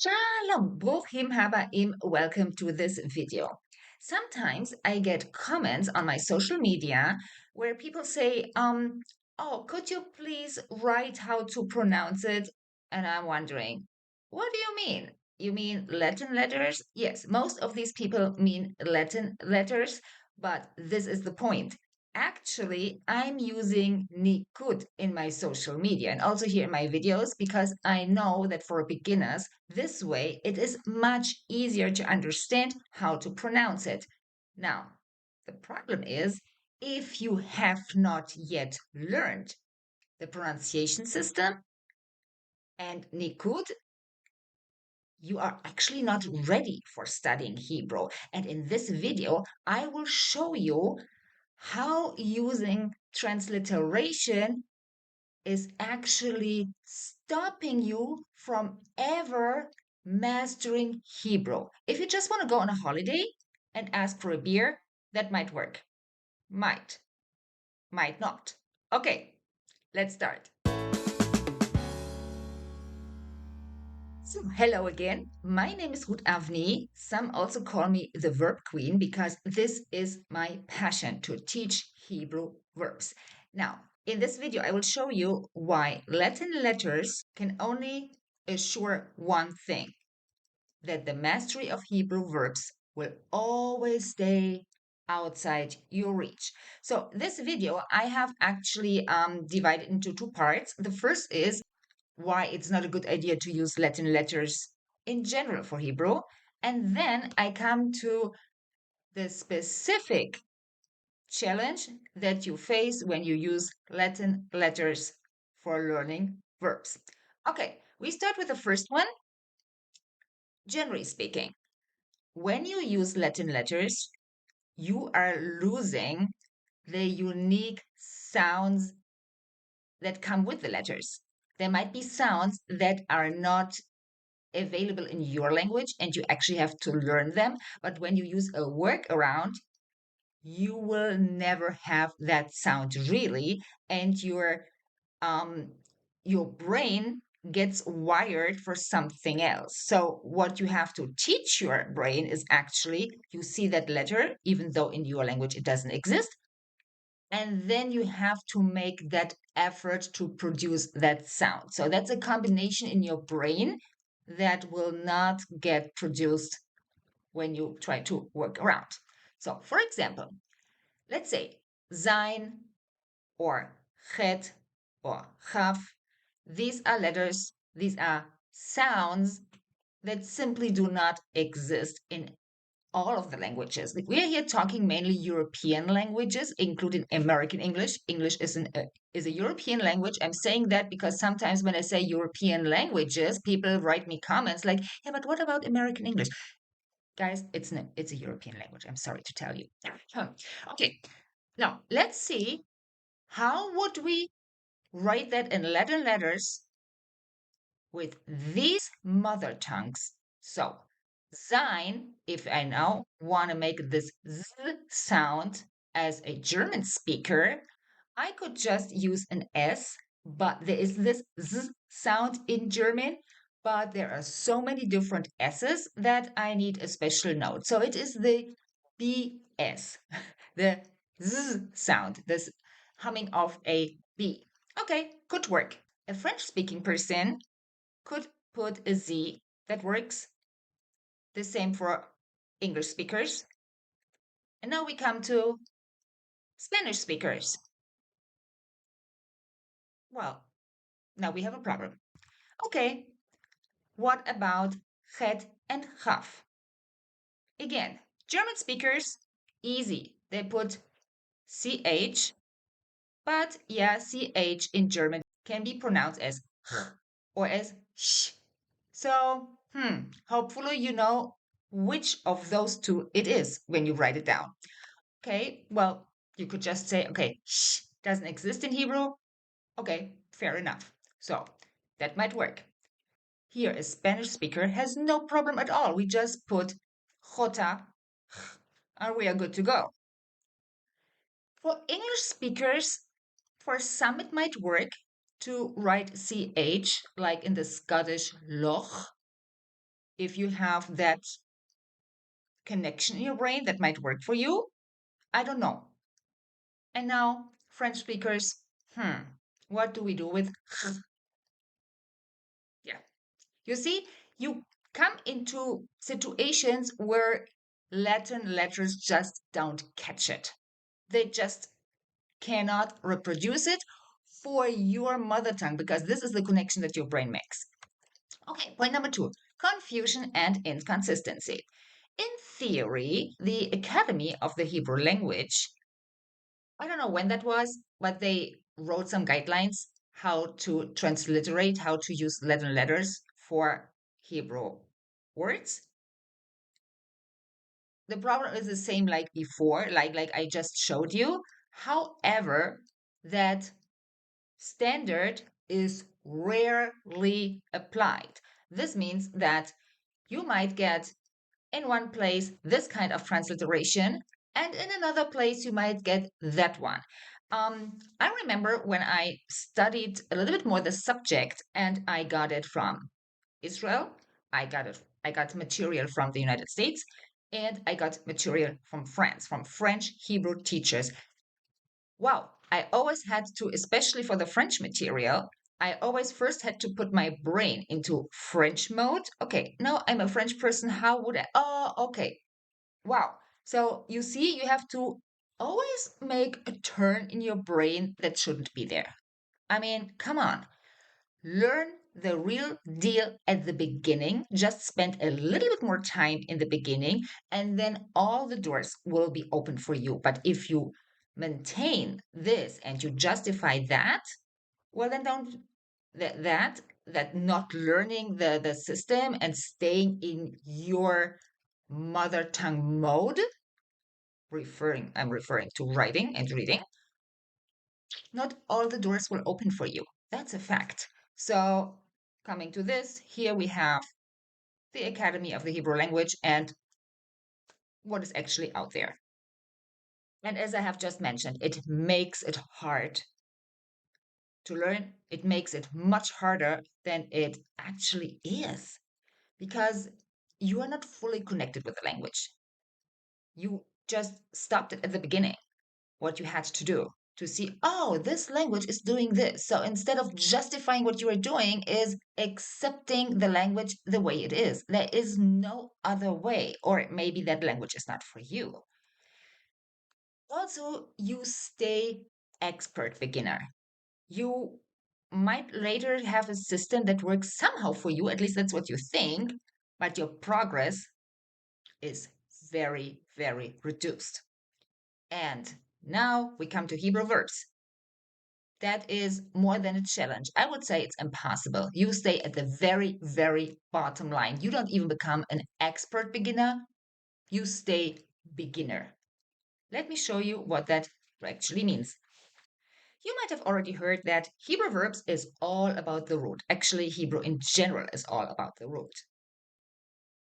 Shalom, Bruchim Habaim, welcome to this video. Sometimes I get comments on my social media where people say, oh, could you please write how to pronounce it? And I'm wondering, what do you mean? You mean Latin letters? Yes, most of these people mean Latin letters, but this is the point. Actually, I'm using Nikud in my social media and also here in my videos because I know that for beginners, this way it is much easier to understand how to pronounce it. Now, the problem is if you have not yet learned the pronunciation system and Nikud, you are actually not ready for studying Hebrew. And in this video, I will show you how using transliteration is actually stopping you from ever mastering Hebrew. If you just want to go on a holiday and ask for a beer, that might work. Might not. Okay, let's start. So, hello again. My name is Ruth Avni. Some also call me the Verb Queen because this is my passion to teach Hebrew verbs. Now, in this video, I will show you why Latin letters can only assure one thing, that the mastery of Hebrew verbs will always stay outside your reach. So this video, I have actually divided into two parts. The first is why it's not a good idea to use Latin letters in general for Hebrew. And then I come to the specific challenge that you face when you use Latin letters for learning verbs. Okay, we start with the first one. Generally speaking, when you use Latin letters, you are losing the unique sounds that come with the letters. There might be sounds that are not available in your language and you actually have to learn them. But when you use a workaround, you will never have that sound really, and um, your brain gets wired for something else. So what you have to teach your brain is actually you see that letter, even though in your language it doesn't exist, and then you have to make that effort to produce that sound. So that's a combination in your brain that will not get produced when you try to work around. So, for example, let's say sein or chet or chaf. These are letters, these are sounds that simply do not exist in all of the languages. We are here talking mainly European languages, including American English. English is a European language. I'm saying that because sometimes when I say European languages, people write me comments like, "Yeah, but what about American English?" Guys, it's a European language. I'm sorry to tell you. Okay, now let's see how would we write that in Latin letters with these mother tongues. So, sein, if I now want to make this z sound as a German speaker, I could just use an S, but there is this z sound in German, but there are so many different S's that I need a special note. So it is the BS, the z sound, this humming of a B. Okay, good work. A French speaking person could put a Z that works. The same for English speakers. And now we come to Spanish speakers. Well, now we have a problem. Okay, what about het and gaf? Again, German speakers, easy. They put CH, but yeah, CH in German can be pronounced as or as sh. So, hopefully you know which of those two it is when you write it down. Okay, well, you could just say, okay, sh doesn't exist in Hebrew. Okay, fair enough. So that might work. Here, a Spanish speaker has no problem at all. We just put jota and we are good to go. For English speakers, for some it might work to write CH like in the Scottish loch, If you have that connection in your brain that might work for you, I don't know. And now, French speakers, what do we do with? Yeah. You see, you come into situations where Latin letters just don't catch it. They just cannot reproduce it for your mother tongue because this is the connection that your brain makes. Okay, point number two, confusion and inconsistency. In theory, the Academy of the Hebrew Language, I don't know when that was, but they wrote some guidelines how to transliterate, how to use Latin letters for Hebrew words. The problem is the same like before, like I just showed you. However, that standard is rarely applied. This means that you might get in one place this kind of transliteration, and in another place you might get that one. I remember when I studied a little bit more the subject, and I got it from Israel. I got material from the United States, and I got material from France, from French Hebrew teachers. Wow, I always had to, especially for the French material, I always first had to put my brain into French mode. Okay, now I'm a French person. How would I? Oh, okay. Wow. So you see, you have to always make a turn in your brain that shouldn't be there. I mean, come on. Learn the real deal at the beginning. Just spend a little bit more time in the beginning, and then all the doors will be open for you. But if you maintain this and you justify that, well, then don't that not learning the system and staying in your mother tongue mode, I'm referring to writing and reading, not all the doors will open for you. That's a fact. So, coming to this, here we have the Academy of the Hebrew Language and what is actually out there. And as I have just mentioned, it makes it hard to learn. It makes it much harder than it actually is because you are not fully connected with the language. You just stopped it at the beginning, what you had to do to see, oh, this language is doing this. So instead of justifying what you are doing, is accepting the language the way it is. There is no other way, or maybe that language is not for you. Also, you stay expert beginner. You might later have a system that works somehow for you, at least that's what you think, but your progress is very, very reduced. And now we come to Hebrew verbs. That is more than a challenge. I would say it's impossible. You stay at the very, very bottom line. You don't even become an expert beginner. You stay beginner. Let me show you what that actually means. You might have already heard that Hebrew verbs is all about the root. Actually, Hebrew in general is all about the root.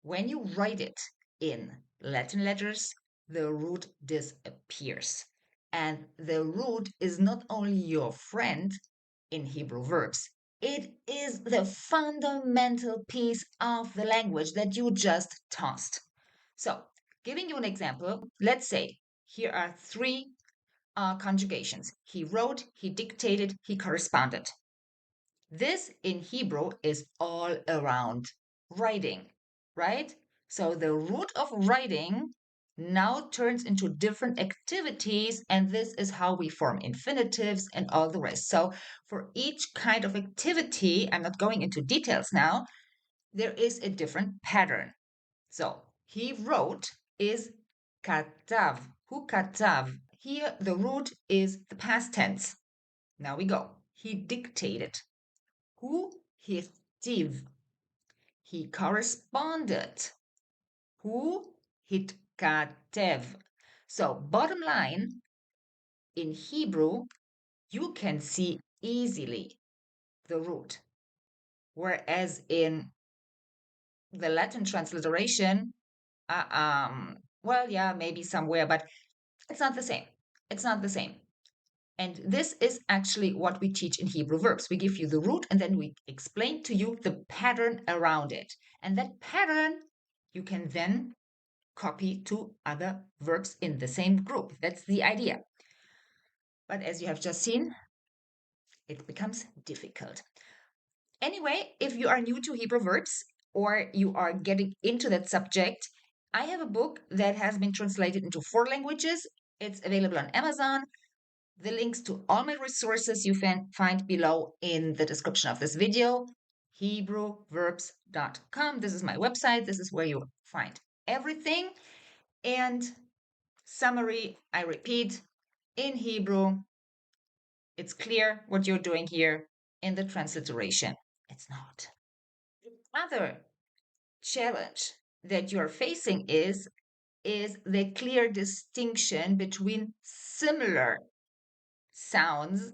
When you write it in Latin letters, the root disappears. And the root is not only your friend in Hebrew verbs, it is the fundamental piece of the language that you just tossed. So, giving you an example, let's say here are three conjugations. He wrote, he dictated, he corresponded. This in Hebrew is all around writing, right? So the root of writing now turns into different activities, and this is how we form infinitives and all the rest. So for each kind of activity, I'm not going into details now, there is a different pattern. So he wrote is katav. Who katav? Here the root is the past tense. Now we go. He dictated. Who hitiv? He corresponded. Who hitkatev? So bottom line, in Hebrew, you can see easily the root. Whereas in the Latin transliteration, well, yeah, maybe somewhere, but it's not the same. It's not the same. And this is actually what we teach in Hebrew verbs. We give you the root and then we explain to you the pattern around it. And that pattern you can then copy to other verbs in the same group. That's the idea. But as you have just seen, it becomes difficult. Anyway, if you are new to Hebrew verbs or you are getting into that subject, I have a book that has been translated into 4 languages. It's available on Amazon. The links to all my resources you can find below in the description of this video, hebrewverbs.com. This is my website. This is where you find everything. And summary, I repeat, in Hebrew, it's clear what you're doing here. In the transliteration, it's not. The other challenge that you're facing is the clear distinction between similar sounds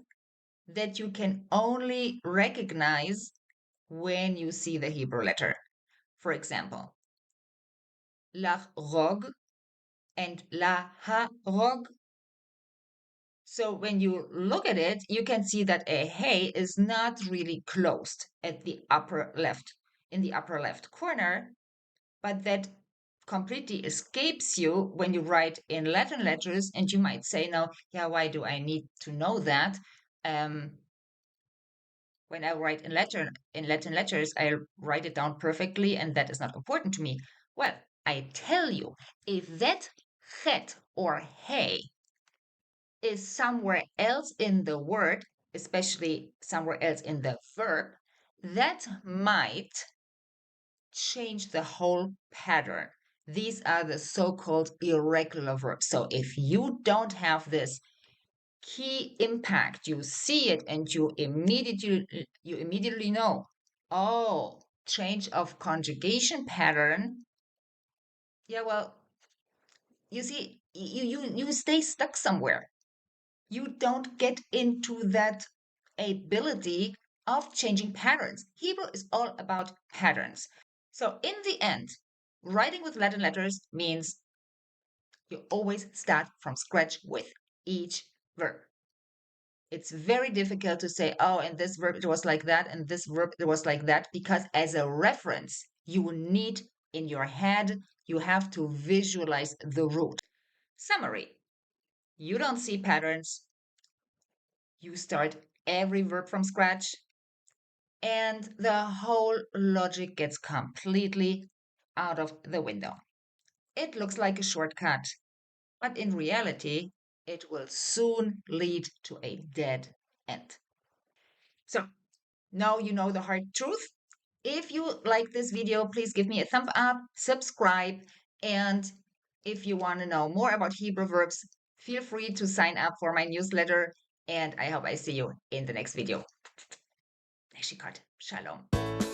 that you can only recognize when you see the Hebrew letter. For example, la-rog and la-ha-rog. So when you look at it, you can see that a hey is not really closed at the upper left, in the upper left corner, but that completely escapes you when you write in Latin letters. And you might say, now, yeah, why do I need to know that? When I write in Latin letters, I write it down perfectly, and that is not important to me. Well, I tell you, if that het or hey is somewhere else in the word, especially somewhere else in the verb, that might change the whole pattern. These are the so-called irregular verbs. So if you don't have this key impact, you see it and you immediately know, oh, change of conjugation pattern. Yeah, well, you see, you stay stuck somewhere. You don't get into that ability of changing patterns. Hebrew is all about patterns. So in the end, writing with Latin letters means you always start from scratch with each verb. It's very difficult to say, oh, in this verb it was like that, and this verb it was like that, because as a reference, you need in your head, you have to visualize the root. Summary. You don't see patterns. You start every verb from scratch, and the whole logic gets completely out of the window. It looks like a shortcut, but in reality, it will soon lead to a dead end. So now you know the hard truth. If you like this video, please give me a thumb up, subscribe, and if you want to know more about Hebrew verbs, feel free to sign up for my newsletter, and I hope I see you in the next video. Neshikot. Shalom.